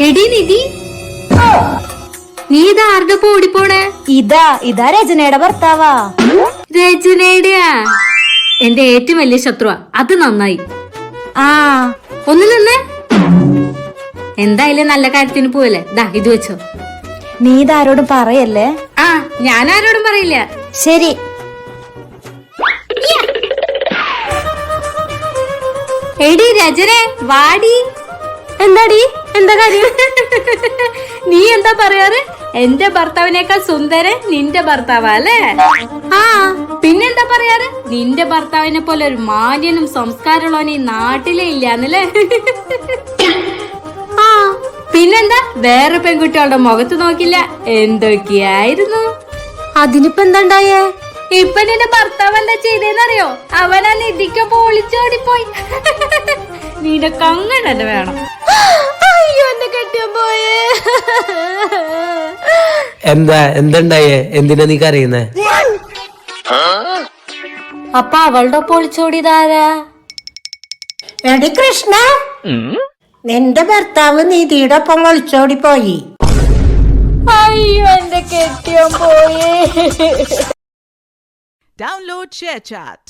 എടി നിധി, നീ ഇതാരുടെ ഓടിപ്പോണേ? ഇതാ രചനയുടെ ഭർത്താവാ. രചനയുടെയാ? എന്റെ ഏറ്റവും വലിയ ശത്രുവാ. അത് നന്നായി. ആ ഒന്ന് നിന്നേ. എന്തായാലും നല്ല കാര്യത്തിന് പോവല്ലേ. ദാ ഇത് വെച്ചോ. നീ ഇതാരോടും പറയല്ലേ. ആ, ഞാൻ ആരോടും പറയില്ല. ശരി. എടി രചനെ, വാടി. എന്താടി, എന്താ കാര്യം? നീ എന്താ പറയാറ്? എന്റെ ഭർത്താവിനേക്കാൾ സുന്ദരൻ നിന്റെ ഭർത്താവാ അല്ലേ? ആ, പിന്നെന്താ പറയാറ്? നിന്റെ ഭർത്താവിനെ പോലെ ഒരു മാന്യനും സംസ്കാരമുള്ളവനും ഈ നാട്ടിലേ ഇല്ലാന്നല്ലേ? ആ, പിന്നെന്താ? വേറെ പെൺകുട്ടികളുടെ മുഖത്ത് നോക്കില്ല. എന്തൊക്കെയായിരുന്നു? അതിനിപ്പോ എന്താണ്ടായേ? ഇപ്പൊ നിന്റെ ഭർത്താവ് എന്താ ചെയ്തേന്നറിയോ? അവനാ നിധിക്കൊപ്പം ഒളിച്ചോടിപ്പോയി. നിനക്ക് അങ്ങനെ തന്നെ വേണം. അയ്യോ, എന്നെ കെട്ടിയാൻ പോയേ. എന്താണ്ടായേ? എന്തിനാ നീ കരയുന്നേ? അപ്പൊ അവളുടെ ഒപ്പം ഒളിച്ചോടിയതാരാ? എടി കൃഷ്ണ, നിന്റെ ഭർത്താവ് നിധിയുടെ ഒപ്പം ഒളിച്ചോടി പോയി. അയ്യോ, എന്റെ കെട്ടിയാൻ പോയേ. Download ShareChat.